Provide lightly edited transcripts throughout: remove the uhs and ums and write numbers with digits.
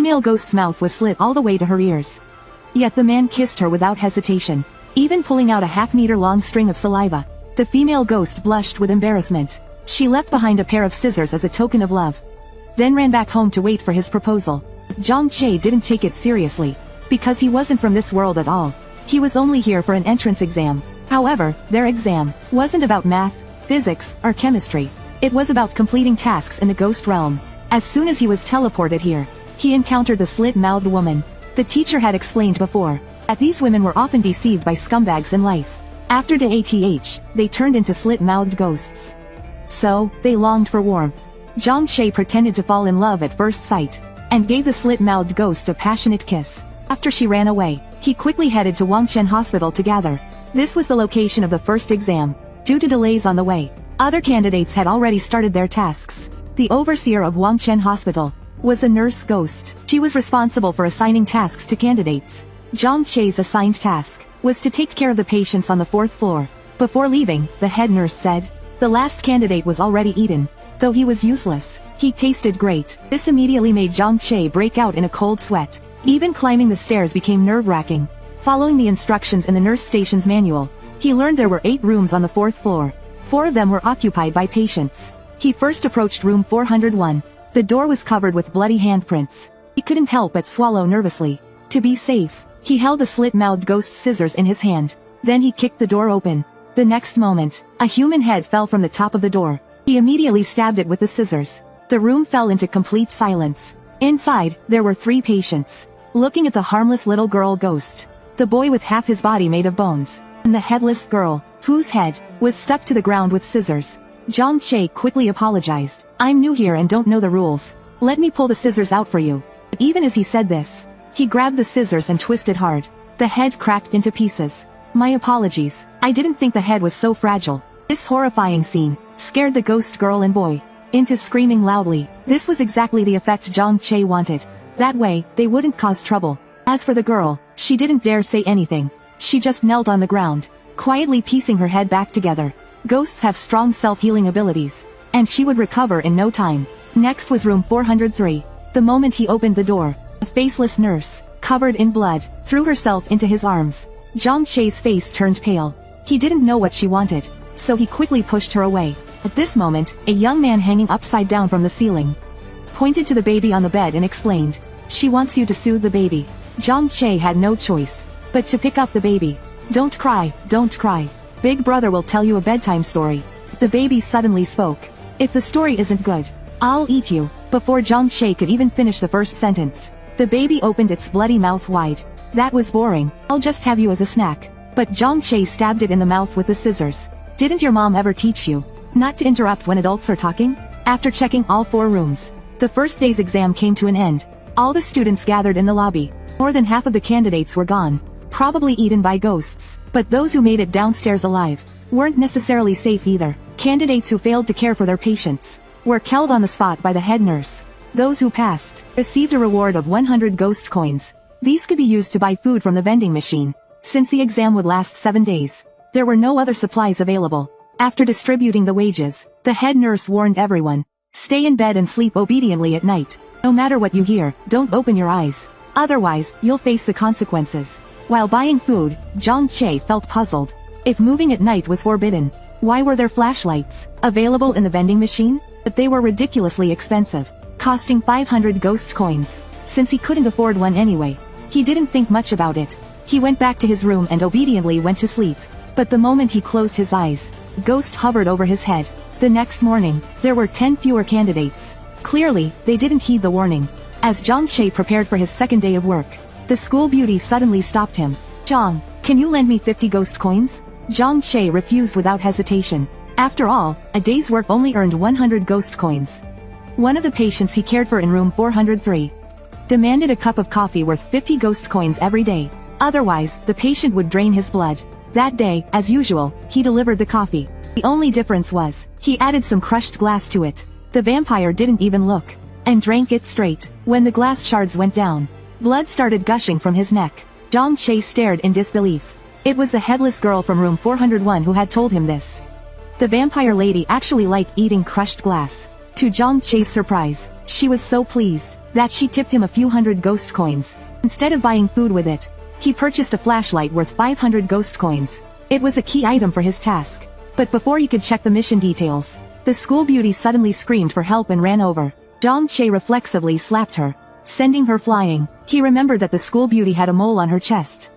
female ghost's mouth was slit all the way to her ears. Yet the man kissed her without hesitation, even pulling out a half-meter-long string of saliva. The female ghost blushed with embarrassment. She left behind a pair of scissors as a token of love, then ran back home to wait for his proposal. Zhang Che didn't take it seriously, because he wasn't from this world at all. He was only here for an entrance exam. However, their exam wasn't about math, physics, or chemistry. It was about completing tasks in the ghost realm. As soon as he was teleported here, he encountered the slit-mouthed woman. The teacher had explained before that these women were often deceived by scumbags in life. After DATH, they turned into slit-mouthed ghosts. So, they longed for warmth. Zhang Che pretended to fall in love at first sight, and gave the slit-mouthed ghost a passionate kiss. After she ran away, he quickly headed to Wangshen Hospital to gather. This was the location of the first exam. Due to delays on the way, other candidates had already started their tasks. The overseer of Wangshen Hospital was a nurse ghost. She was responsible for assigning tasks to candidates. Zhang Che's assigned task was to take care of the patients on the 4th floor. Before leaving, the head nurse said, the last candidate was already eaten. Though he was useless, he tasted great. This immediately made Zhang Che break out in a cold sweat. Even climbing the stairs became nerve-wracking. Following the instructions in the nurse station's manual, he learned there were 8 rooms on the 4th floor. 4 of them were occupied by patients. He first approached room 401. The door was covered with bloody handprints. He couldn't help but swallow nervously. To be safe, he held the slit-mouthed ghost's scissors in his hand. Then he kicked the door open. The next moment, a human head fell from the top of the door. He immediately stabbed it with the scissors. The room fell into complete silence. Inside, there were 3 patients, looking at the harmless little girl ghost, the boy with half his body made of bones, and the headless girl, whose head was stuck to the ground with scissors. Zhang Che quickly apologized. I'm new here and don't know the rules. Let me pull the scissors out for you. Even as he said this, he grabbed the scissors and twisted hard. The head cracked into pieces. My apologies. I didn't think the head was so fragile. This horrifying scene scared the ghost girl and boy into screaming loudly. This was exactly the effect Zhang Che wanted. That way, they wouldn't cause trouble. As for the girl, she didn't dare say anything. She just knelt on the ground, quietly piecing her head back together. Ghosts have strong self-healing abilities, and she would recover in no time. Next was room 403. The moment he opened the door, a faceless nurse, covered in blood, threw herself into his arms. Zhang Che's face turned pale. He didn't know what she wanted, so he quickly pushed her away. At this moment, a young man hanging upside down from the ceiling pointed to the baby on the bed and explained, she wants you to soothe the baby. Zhang Che had no choice but to pick up the baby. Don't cry, don't cry. Big brother will tell you a bedtime story. The baby suddenly spoke. If the story isn't good, I'll eat you. Before Zhang Che could even finish the first sentence, the baby opened its bloody mouth wide. That was boring. I'll just have you as a snack. But Zhang Che stabbed it in the mouth with the scissors. Didn't your mom ever teach you not to interrupt when adults are talking? After checking all 4 rooms, the first day's exam came to an end. All the students gathered in the lobby. More than half of the candidates were gone, probably eaten by ghosts. But those who made it downstairs alive weren't necessarily safe either. Candidates who failed to care for their patients were killed on the spot by the head nurse. Those who passed received a reward of 100 ghost coins. These could be used to buy food from the vending machine. Since the exam would last 7 days, there were no other supplies available. After distributing the wages, the head nurse warned everyone, stay in bed and sleep obediently at night. No matter what you hear, don't open your eyes. Otherwise, you'll face the consequences. While buying food, Zhang Che felt puzzled. If moving at night was forbidden, why were there flashlights available in the vending machine? But they were ridiculously expensive, costing 500 ghost coins. Since he couldn't afford one anyway, he didn't think much about it. He went back to his room and obediently went to sleep. But the moment he closed his eyes, a ghost hovered over his head. The next morning, there were 10 fewer candidates. Clearly, they didn't heed the warning. As Zhang Che prepared for his second day of work, the school beauty suddenly stopped him. Zhang, can you lend me 50 ghost coins? Zhang Che refused without hesitation. After all, a day's work only earned 100 ghost coins. One of the patients he cared for in room 403 demanded a cup of coffee worth 50 ghost coins every day. Otherwise, the patient would drain his blood. That day, as usual, he delivered the coffee. The only difference was, he added some crushed glass to it. The vampire didn't even look, and drank it straight. When the glass shards went down, blood started gushing from his neck. Zhang Che stared in disbelief. It was the headless girl from room 401 who had told him this. The vampire lady actually liked eating crushed glass. To Zhang Che's surprise, she was so pleased. that she tipped him a few hundred ghost coins. Instead of buying food with it, he purchased a flashlight worth 500 ghost coins. It was a key item for his task. But before he could check the mission details, the school beauty suddenly screamed for help and ran over. Zhang Che reflexively slapped her, sending her flying. He remembered that the school beauty had a mole on her chest.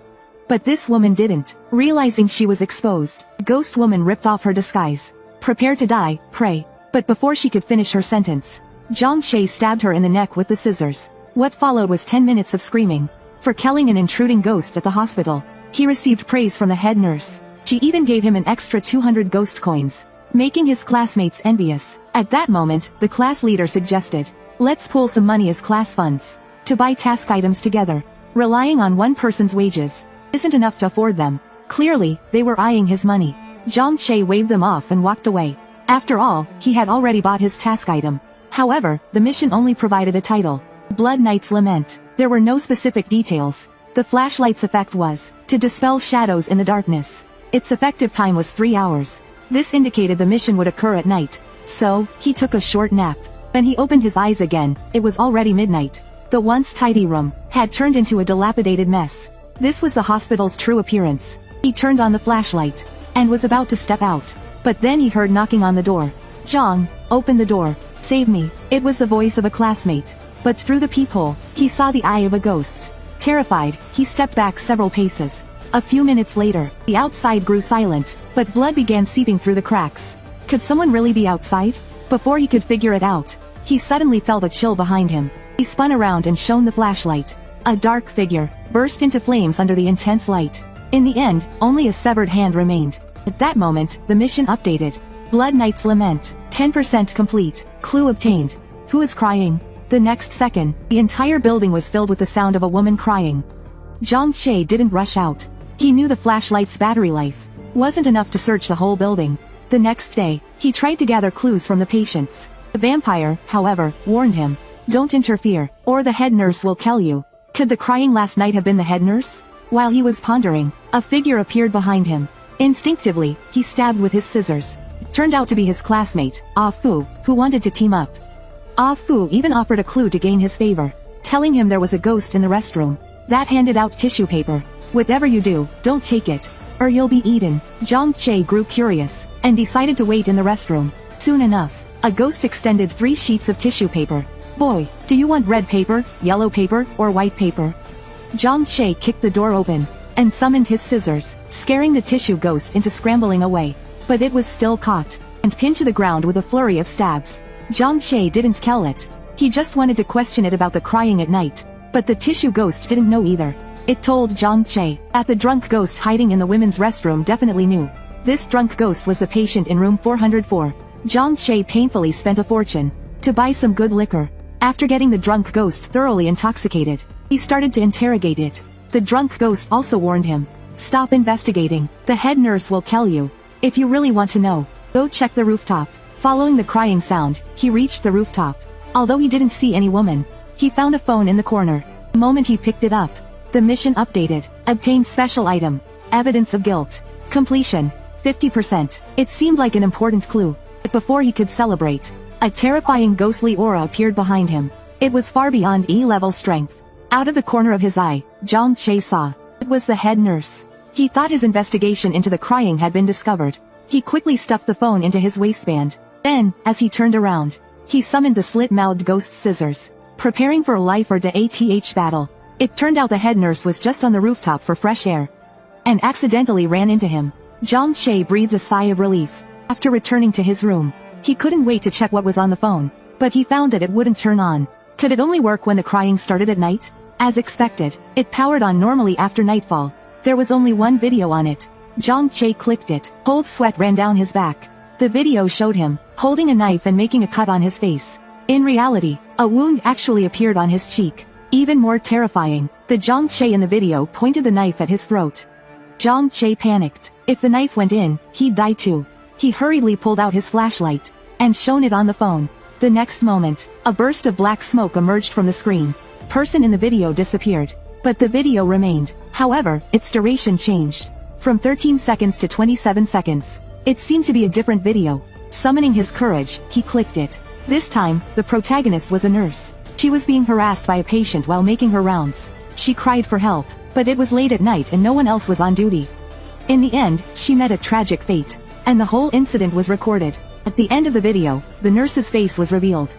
But this woman didn't. Realizing she was exposed, the ghost woman ripped off her disguise. Prepare to die, pray. But before she could finish her sentence, Zhang Che stabbed her in the neck with the scissors. What followed was 10 minutes of screaming. For killing an intruding ghost at the hospital, he received praise from the head nurse. She even gave him an extra 200 ghost coins, making his classmates envious. At that moment, the class leader suggested, let's pool some money as class funds, to buy task items together. Relying on one person's wages isn't enough to afford them. Clearly, they were eyeing his money. Zhang Che waved them off and walked away. After all, he had already bought his task item. However, the mission only provided a title, Blood Knight's Lament. There were no specific details. The flashlight's effect was to dispel shadows in the darkness. Its effective time was 3 hours. This indicated the mission would occur at night. So, he took a short nap. When he opened his eyes again, it was already midnight. The once tidy room had turned into a dilapidated mess. This was the hospital's true appearance. He turned on the flashlight and was about to step out. But then he heard knocking on the door. Zhang, open the door. Save me. It was the voice of a classmate. But through the peephole, he saw the eye of a ghost. Terrified, he stepped back several paces. A few minutes later, the outside grew silent, but blood began seeping through the cracks. Could someone really be outside? Before he could figure it out, he suddenly felt a chill behind him. He spun around and shone the flashlight. A dark figure burst into flames under the intense light. In the end, only a severed hand remained. At that moment, the mission updated. Blood Knight's Lament, 10% complete. Clue obtained. Who is crying? The next second, the entire building was filled with the sound of a woman crying. Zhang Che didn't rush out. He knew the flashlight's battery life wasn't enough to search the whole building. The next day, he tried to gather clues from the patients. The vampire, however, warned him, don't interfere, or the head nurse will kill you. Could the crying last night have been the head nurse? While he was pondering, a figure appeared behind him. Instinctively, he stabbed with his scissors. It turned out to be his classmate, Ah Fu, who wanted to team up. Ah Fu even offered a clue to gain his favor, telling him there was a ghost in the restroom that handed out tissue paper. Whatever you do, don't take it, or you'll be eaten. Zhang Che grew curious, and decided to wait in the restroom. Soon enough, a ghost extended 3 sheets of tissue paper. Boy, do you want red paper, yellow paper, or white paper? Zhang Che kicked the door open, and summoned his scissors, scaring the tissue ghost into scrambling away. But it was still caught, and pinned to the ground with a flurry of stabs. Zhang Che didn't kill it. He just wanted to question it about the crying at night. But the tissue ghost didn't know either. It told Zhang Che that the drunk ghost hiding in the women's restroom definitely knew. This drunk ghost was the patient in room 404. Zhang Che painfully spent a fortune to buy some good liquor. After getting the drunk ghost thoroughly intoxicated, he started to interrogate it. The drunk ghost also warned him, stop investigating. The head nurse will kill you. If you really want to know, go check the rooftop. Following the crying sound, he reached the rooftop. Although he didn't see any woman, he found a phone in the corner. The moment he picked it up, the mission updated. Obtain special item. Evidence of guilt. Completion. 50%. It seemed like an important clue. But before he could celebrate, a terrifying ghostly aura appeared behind him. It was far beyond E-level strength. Out of the corner of his eye, Zhang Che saw. It was the head nurse. He thought his investigation into the crying had been discovered. He quickly stuffed the phone into his waistband. Then, as he turned around, he summoned the slit-mouthed ghost scissors, preparing for a life or death battle. It turned out the head nurse was just on the rooftop for fresh air, and accidentally ran into him. Zhang Che breathed a sigh of relief. After returning to his room, he couldn't wait to check what was on the phone, but he found that it wouldn't turn on. Could it only work when the crying started at night? As expected, it powered on normally after nightfall. There was only one video on it. Zhang Che clicked it. Cold sweat ran down his back. The video showed him holding a knife and making a cut on his face. In reality, a wound actually appeared on his cheek. Even more terrifying, the Zhang Che in the video pointed the knife at his throat. Zhang Che panicked. If the knife went in, he'd die too. He hurriedly pulled out his flashlight and shone it on the phone. The next moment, a burst of black smoke emerged from the screen. Person in the video disappeared, but the video remained. However, its duration changed from 13 seconds to 27 seconds. It seemed to be a different video. Summoning his courage, he clicked it. This time, the protagonist was a nurse. She was being harassed by a patient while making her rounds. She cried for help, but it was late at night and no one else was on duty. In the end, she met a tragic fate, and the whole incident was recorded. At the end of the video, the nurse's face was revealed.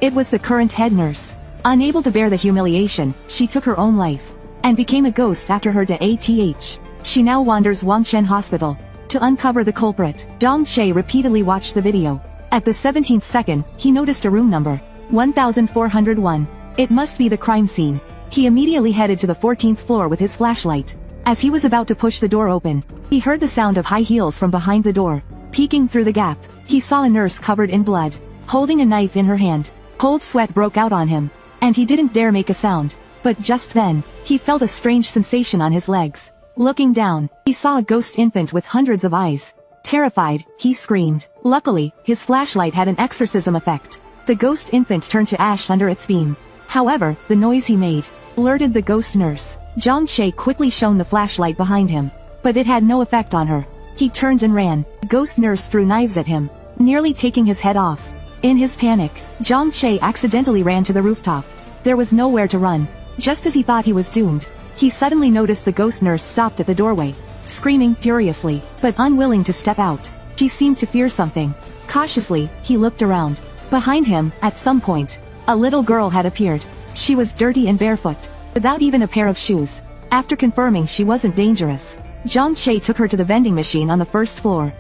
It was the current head nurse. Unable to bear the humiliation, she took her own life, and became a ghost after her death. She now wanders Wangshen Hospital. To uncover the culprit, Zhang Che repeatedly watched the video. At the 17th second, he noticed a room number 1401. It must be the crime scene. He immediately headed to the 14th floor with his flashlight. As he was about to push the door open, he heard the sound of high heels from behind the door. Peeking through the gap, he saw a nurse covered in blood, holding a knife in her hand. Cold sweat broke out on him, and he didn't dare make a sound. But just then, he felt a strange sensation on his legs. Looking down, he saw a ghost infant with hundreds of eyes. Terrified, he screamed. Luckily, his flashlight had an exorcism effect. The ghost infant turned to ash under its beam. However, the noise he made alerted the ghost nurse. Zhang Che quickly shone the flashlight behind him, but it had no effect on her. He turned and ran. The ghost nurse threw knives at him, nearly taking his head off. In his panic, Zhang Che accidentally ran to the rooftop. There was nowhere to run. Just as he thought he was doomed, he suddenly noticed the ghost nurse stopped at the doorway, screaming furiously, but unwilling to step out. She seemed to fear something. Cautiously, he looked around. Behind him, at some point, a little girl had appeared. She was dirty and barefoot, without even a pair of shoes. After confirming she wasn't dangerous, Zhang Che took her to the vending machine on the first floor.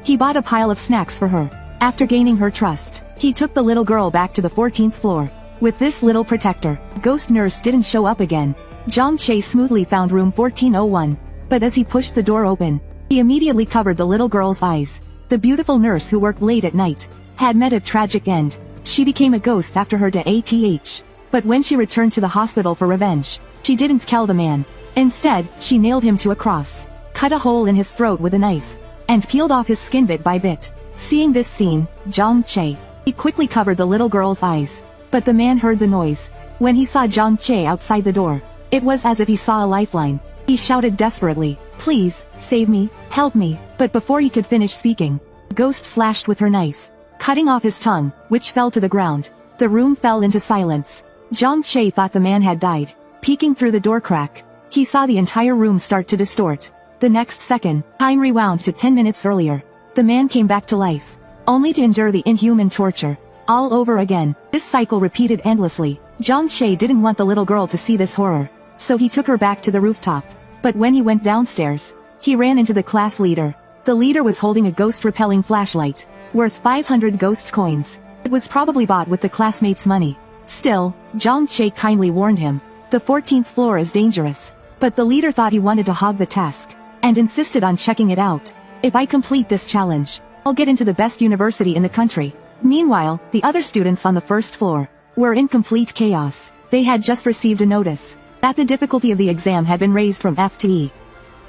He bought a pile of snacks for her. After gaining her trust, he took the little girl back to the 14th floor. With this little protector, the ghost nurse didn't show up again. Zhang Che smoothly found room 1401. But as he pushed the door open, he immediately covered the little girl's eyes. The beautiful nurse who worked late at night had met a tragic end. She became a ghost after her death. But when she returned to the hospital for revenge, she didn't kill the man. Instead, she nailed him to a cross, cut a hole in his throat with a knife, and peeled off his skin bit by bit. Seeing this scene, Zhang Che, he quickly covered the little girl's eyes. But the man heard the noise. When he saw Zhang Che outside the door, it was as if he saw a lifeline. He shouted desperately, "Please, save me, help me." But before he could finish speaking, the ghost slashed with her knife, cutting off his tongue, which fell to the ground. The room fell into silence. Zhang Che thought the man had died. Peeking through the door crack, he saw the entire room start to distort. The next second, time rewound to 10 minutes earlier. The man came back to life, only to endure the inhuman torture all over again. This cycle repeated endlessly. Zhang Che didn't want the little girl to see this horror, so he took her back to the rooftop. But when he went downstairs, he ran into the class leader. The leader was holding a ghost-repelling flashlight, worth 500 ghost coins. It was probably bought with the classmates' money. Still, Zhang Che kindly warned him. The 14th floor is dangerous. But the leader thought he wanted to hog the task, and insisted on checking it out. If I complete this challenge, I'll get into the best university in the country. Meanwhile, the other students on the first floor were in complete chaos. They had just received a notice that the difficulty of the exam had been raised from F to E.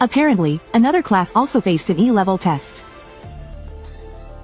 Apparently, another class also faced an E-level test,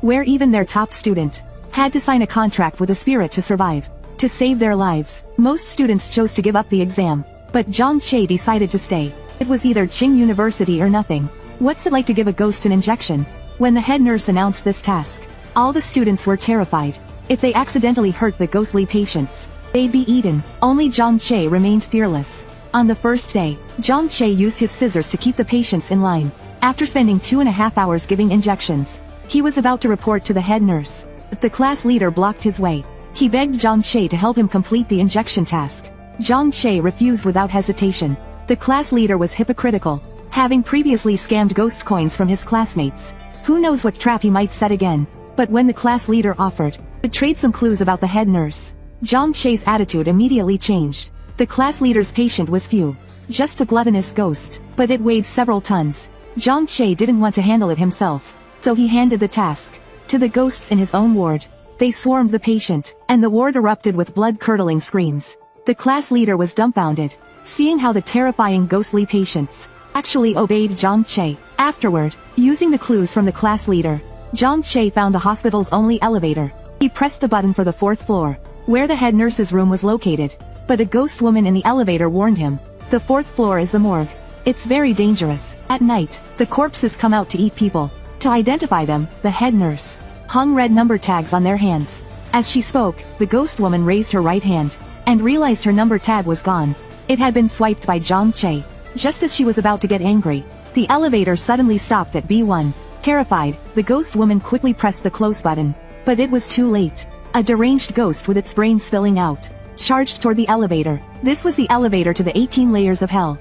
where even their top student had to sign a contract with a spirit to survive. To save their lives, most students chose to give up the exam, but Zhang Che decided to stay. It was either Qing University or nothing. What's it like to give a ghost an injection? When the head nurse announced this task, all the students were terrified. If they accidentally hurt the ghostly patients, they'd be eaten. Only Zhang Che remained fearless. On the first day, Zhang Che used his scissors to keep the patients in line. After spending 2.5 hours giving injections, he was about to report to the head nurse, but the class leader blocked his way. He begged Zhang Che to help him complete the injection task. Zhang Che refused without hesitation. The class leader was hypocritical, having previously scammed ghost coins from his classmates. Who knows what trap he might set again? But when the class leader offered to trade some clues about the head nurse, Zhang Che's attitude immediately changed. The class leader's patient was few, just a gluttonous ghost, but it weighed several tons. Zhang Che didn't want to handle it himself, so he handed the task to the ghosts in his own ward. They swarmed the patient, and the ward erupted with blood-curdling screams. The class leader was dumbfounded, seeing how the terrifying ghostly patients actually obeyed Zhang Che. Afterward, using the clues from the class leader, Zhang Che found the hospital's only elevator. He pressed the button for the 4th floor, where the head nurse's room was located. But a ghost woman in the elevator warned him. The 4th floor is the morgue. It's very dangerous. At night, the corpses come out to eat people. To identify them, the head nurse hung red number tags on their hands. As she spoke, the ghost woman raised her right hand. and realized her number tag was gone. It had been swiped by Zhang Che. Just as she was about to get angry, the elevator suddenly stopped at B1. Terrified, the ghost woman quickly pressed the close button. But it was too late. A deranged ghost with its brain spilling out charged toward the elevator. This was the elevator to the 18 layers of hell,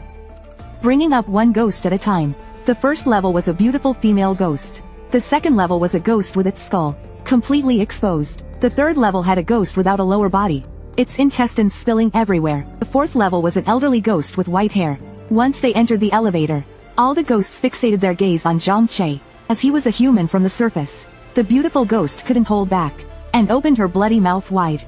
bringing up one ghost at a time. The first level was a beautiful female ghost. The second level was a ghost with its skull completely exposed. The third level had a ghost without a lower body, its intestines spilling everywhere. The fourth level was an elderly ghost with white hair. Once they entered the elevator, all the ghosts fixated their gaze on Zhang Che, as he was a human from the surface. The beautiful ghost couldn't hold back, and opened her bloody mouth wide.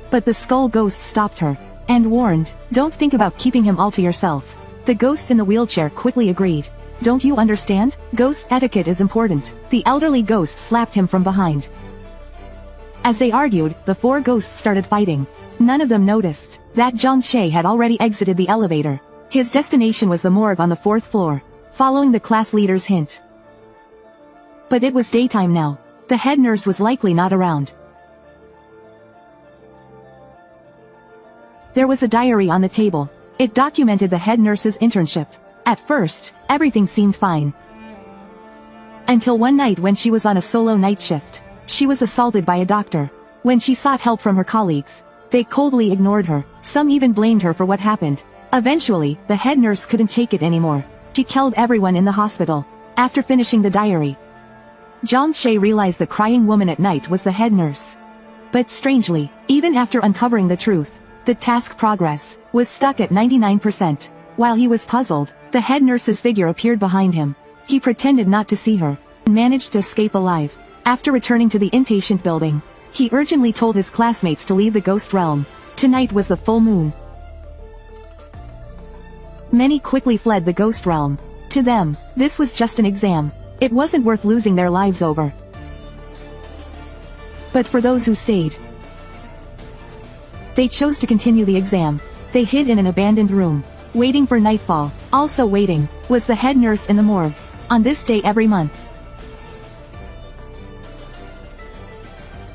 But the skull ghost stopped her, and warned, "Don't think about keeping him all to yourself." The ghost in the wheelchair quickly agreed. "Don't you understand? Ghost etiquette is important." The elderly ghost slapped him from behind. As they argued, the four ghosts started fighting. None of them noticed that Zhang Che had already exited the elevator. His destination was the morgue on the 4th floor, following the class leader's hint. But it was daytime now. The head nurse was likely not around. There was a diary on the table. It documented the head nurse's internship. At first, everything seemed fine. Until one night when she was on a solo night shift. She was assaulted by a doctor. When she sought help from her colleagues, they coldly ignored her. Some even blamed her for what happened. Eventually, the head nurse couldn't take it anymore. She killed everyone in the hospital. After finishing the diary, Zhang Che realized the crying woman at night was the head nurse. But strangely, even after uncovering the truth, the task progress was stuck at 99%. While he was puzzled, the head nurse's figure appeared behind him. He pretended not to see her, and managed to escape alive. After returning to the inpatient building, he urgently told his classmates to leave the ghost realm. Tonight was the full moon. Many quickly fled the ghost realm. To them, this was just an exam. It wasn't worth losing their lives over. But for those who stayed, they chose to continue the exam. They hid in an abandoned room, waiting for nightfall. Also waiting was the head nurse in the morgue. On this day every month.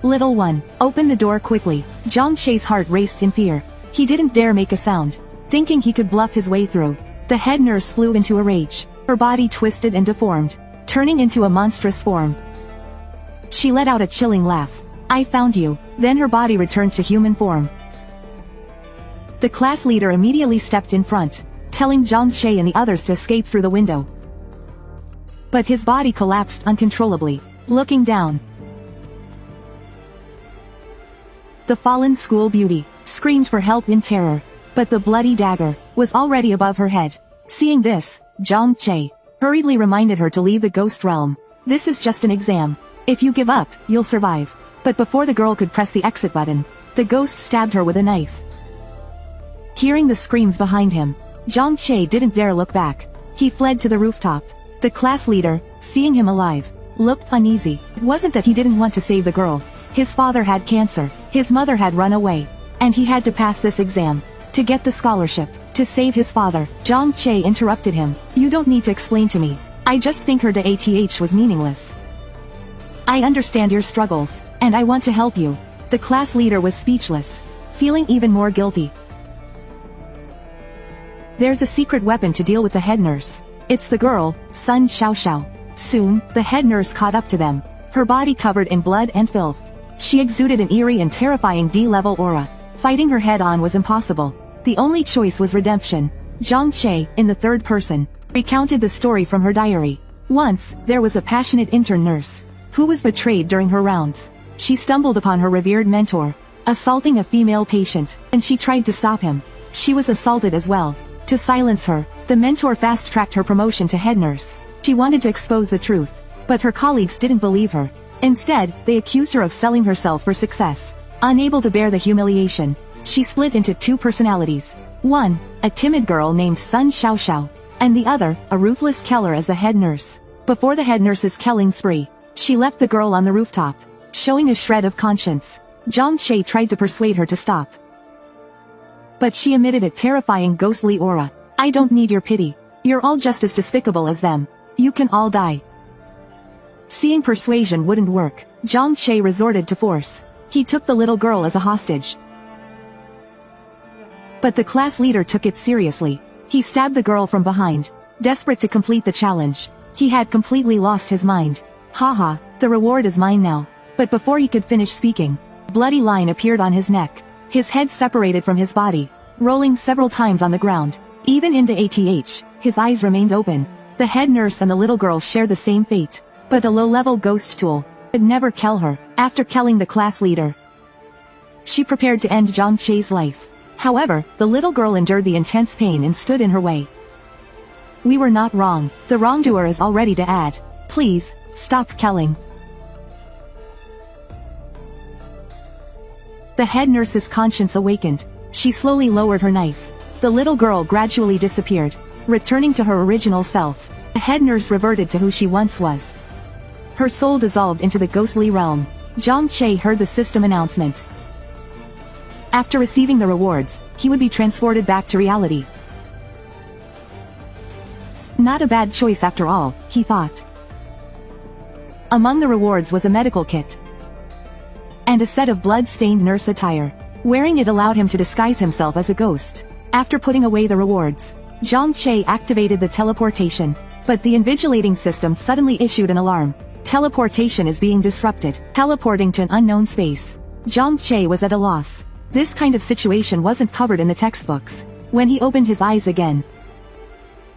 Little one, open the door quickly. Zhang Che's heart raced in fear. He didn't dare make a sound, thinking he could bluff his way through. The head nurse flew into a rage. Her body twisted and deformed, turning into a monstrous form. She let out a chilling laugh. "I found you." Then her body returned to human form. The class leader immediately stepped in front, telling Zhang Che and the others to escape through the window. But his body collapsed uncontrollably. Looking down, the fallen school beauty screamed for help in terror, but the bloody dagger was already above her head. Seeing this, Zhang Che hurriedly reminded her to leave the ghost realm. "This is just an exam. If you give up, you'll survive." But before the girl could press the exit button, the ghost stabbed her with a knife. Hearing the screams behind him, Zhang Che didn't dare look back. He fled to the rooftop. The class leader, seeing him alive, looked uneasy. It wasn't that he didn't want to save the girl. His father had cancer, his mother had run away, and he had to pass this exam to get the scholarship, to save his father. Zhang Che interrupted him. "You don't need to explain to me. I just think her DATH was meaningless. I understand your struggles, and I want to help you." The class leader was speechless, feeling even more guilty. There's a secret weapon to deal with the head nurse. It's the girl, Sun Xiaoxiao. Soon, the head nurse caught up to them, her body covered in blood and filth. She exuded an eerie and terrifying D-level aura. Fighting her head-on was impossible. The only choice was redemption. Zhang Che, in the third person, recounted the story from her diary. Once, there was a passionate intern nurse who was betrayed during her rounds. She stumbled upon her revered mentor assaulting a female patient, and she tried to stop him. She was assaulted as well. To silence her, the mentor fast-tracked her promotion to head nurse. She wanted to expose the truth, but her colleagues didn't believe her. Instead, they accused her of selling herself for success. Unable to bear the humiliation, she split into two personalities. One, a timid girl named Sun Xiaoxiao, and the other, a ruthless killer as the head nurse. Before the head nurse's killing spree, she left the girl on the rooftop, showing a shred of conscience. Zhang Che tried to persuade her to stop, but she emitted a terrifying ghostly aura. "I don't need your pity. You're all just as despicable as them. You can all die." Seeing persuasion wouldn't work, Zhang Che resorted to force. He took the little girl as a hostage. But the class leader took it seriously. He stabbed the girl from behind. Desperate to complete the challenge. He had completely lost his mind. Haha, the reward is mine now. But before he could finish speaking, a bloody line appeared on his neck. His head separated from his body, rolling several times on the ground. Even into ATH, his eyes remained open. The head nurse and the little girl shared the same fate. But the low-level ghost tool could never kill her. After killing the class leader, she prepared to end Zhang Che's life. However, the little girl endured the intense pain and stood in her way. We were not wrong. The wrongdoer is all ready to add. Please, stop killing. The head nurse's conscience awakened. She slowly lowered her knife. The little girl gradually disappeared, returning to her original self. The head nurse reverted to who she once was. Her soul dissolved into the ghostly realm. Zhang Che heard the system announcement. After receiving the rewards, he would be transported back to reality. Not a bad choice after all, he thought. Among the rewards was a medical kit and a set of blood-stained nurse attire. Wearing it allowed him to disguise himself as a ghost. After putting away the rewards, Zhang Che activated the teleportation. But the invigilating system suddenly issued an alarm. Teleportation is being disrupted. Teleporting to an unknown space. Zhang Che was at a loss. This kind of situation wasn't covered in the textbooks. When he opened his eyes again,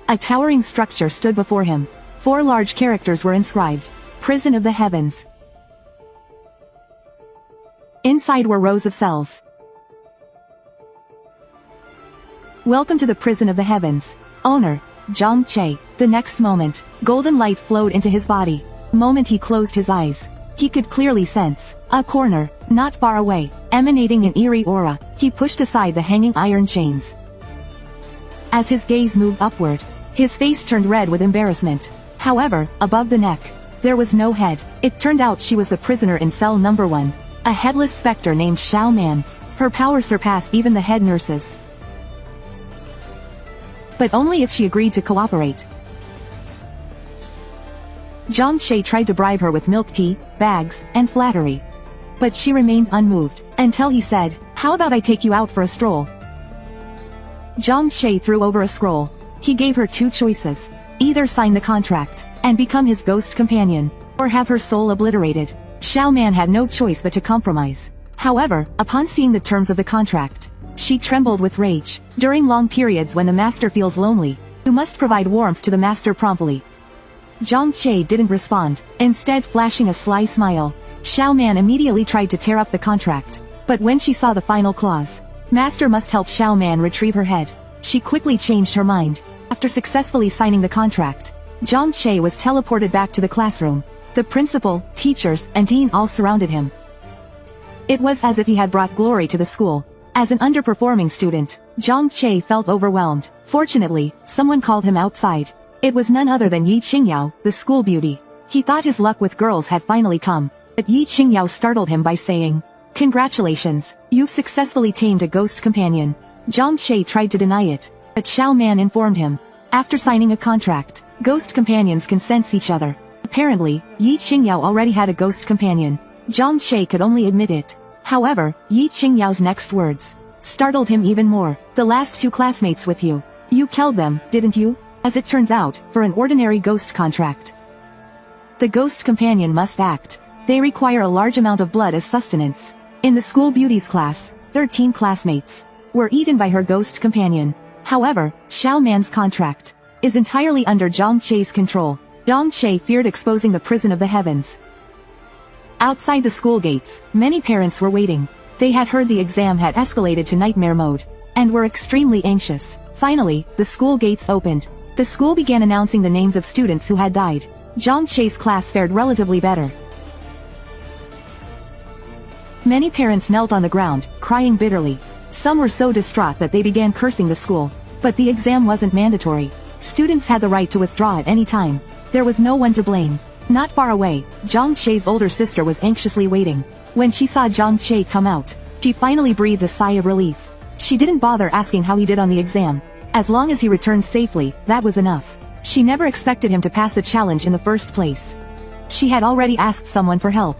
a towering structure stood before him. 4 large characters were inscribed. Prison of the Heavens. Inside were rows of cells. Welcome to the Prison of the Heavens. Owner, Zhang Che. The next moment, golden light flowed into his body. The moment he closed his eyes, he could clearly sense a corner, not far away, emanating an eerie aura. He pushed aside the hanging iron chains. As his gaze moved upward, his face turned red with embarrassment. However, above the neck, there was no head. It turned out she was the prisoner in cell number 1. A headless specter named Xiao Man. Her power surpassed even the head nurses. But only if she agreed to cooperate. Zhang Che tried to bribe her with milk tea, bags, and flattery. But she remained unmoved, until he said, "How about I take you out for a stroll?" Zhang Che threw over a scroll. He gave her 2 choices. Either sign the contract, and become his ghost companion, or have her soul obliterated. Xiao Man had no choice but to compromise. However, upon seeing the terms of the contract, she trembled with rage. During long periods when the master feels lonely, you must provide warmth to the master promptly. Zhang Che didn't respond, instead flashing a sly smile. Xiao Man immediately tried to tear up the contract. But when she saw the final clause, master must help Xiao Man retrieve her head, she quickly changed her mind. After successfully signing the contract, Zhang Che was teleported back to the classroom. The principal, teachers, and dean all surrounded him. It was as if he had brought glory to the school. As an underperforming student, Zhang Che felt overwhelmed. Fortunately, someone called him outside. It was none other than Yi Qingyao, the school beauty. He thought his luck with girls had finally come. But Yi Qingyao startled him by saying, "Congratulations, you've successfully tamed a ghost companion." Zhang Che tried to deny it, but Xiao Man informed him. After signing a contract, ghost companions can sense each other. Apparently, Yi Qingyao already had a ghost companion. Zhang Che could only admit it. However, Yi Qingyao's next words startled him even more. "The last 2 classmates with you. You killed them, didn't you?" As it turns out, for an ordinary ghost contract, the ghost companion must act. They require a large amount of blood as sustenance. In the school beauties class, 13 classmates were eaten by her ghost companion. However, Xiao Man's contract is entirely under Zhang Che's control. Zhang Che feared exposing the prison of the heavens. Outside the school gates, many parents were waiting. They had heard the exam had escalated to nightmare mode, and were extremely anxious. Finally, the school gates opened. The school began announcing the names of students who had died. Zhang Che's class fared relatively better. Many parents knelt on the ground, crying bitterly. Some were so distraught that they began cursing the school. But the exam wasn't mandatory. Students had the right to withdraw at any time. There was no one to blame. Not far away, Zhang Che's older sister was anxiously waiting. When she saw Zhang Che come out, she finally breathed a sigh of relief. She didn't bother asking how he did on the exam. As long as he returned safely, that was enough. She never expected him to pass the challenge in the first place. She had already asked someone for help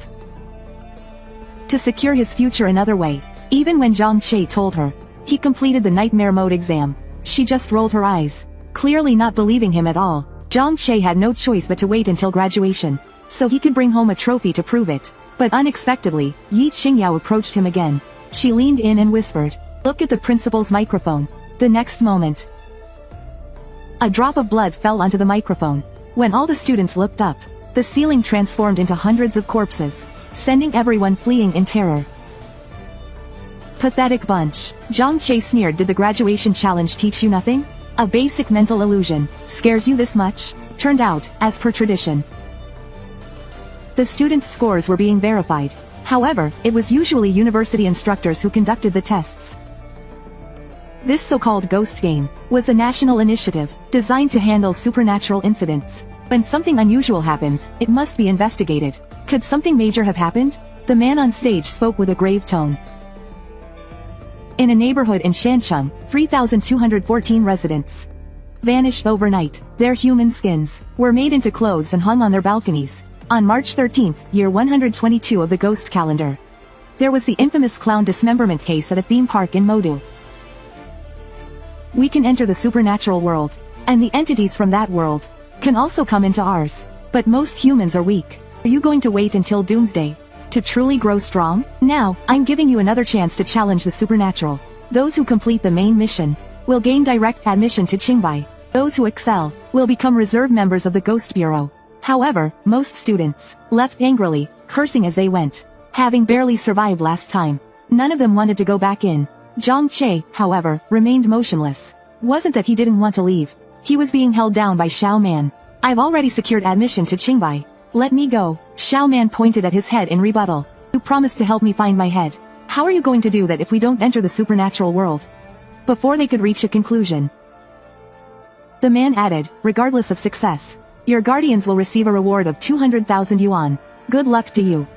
to secure his future another way. Even when Zhang Che told her He completed the nightmare mode exam. She just rolled her eyes, clearly not believing him at all. Zhang Che had no choice but to wait until graduation, so he could bring home a trophy to prove it. But unexpectedly, Yi Qingyao approached him again. She leaned in and whispered, "Look at the principal's microphone." The next moment, a drop of blood fell onto the microphone. When all the students looked up, the ceiling transformed into hundreds of corpses, sending everyone fleeing in terror. Pathetic bunch. Zhang Che sneered. Did the graduation challenge teach you nothing? A basic mental illusion scares you this much? Turned out, as per tradition, the students' scores were being verified. However, it was usually university instructors who conducted the tests. This so-called ghost game was the national initiative, designed to handle supernatural incidents. When something unusual happens, it must be investigated. Could something major have happened? The man on stage spoke with a grave tone. In a neighborhood in Shancheng, 3,214 residents vanished overnight. Their human skins were made into clothes and hung on their balconies. On March 13th, year 122 of the ghost calendar, there was the infamous clown dismemberment case at a theme park in Modu. We can enter the supernatural world, and the entities from that world can also come into ours. But most humans are weak. Are you going to wait until doomsday to truly grow strong? Now, I'm giving you another chance to challenge the supernatural. Those who complete the main mission will gain direct admission to Qingbai. Those who excel will become reserve members of the Ghost Bureau. However, most students left angrily, cursing as they went. Having barely survived last time, none of them wanted to go back in. Zhang Che, however, remained motionless. Wasn't that he didn't want to leave. He was being held down by Xiao Man. I've already secured admission to Qingbai. Let me go. Xiao Man pointed at his head in rebuttal. You promised to help me find my head. How are you going to do that if we don't enter the supernatural world? Before they could reach a conclusion, the man added, regardless of success, your guardians will receive a reward of 200,000 yuan. Good luck to you.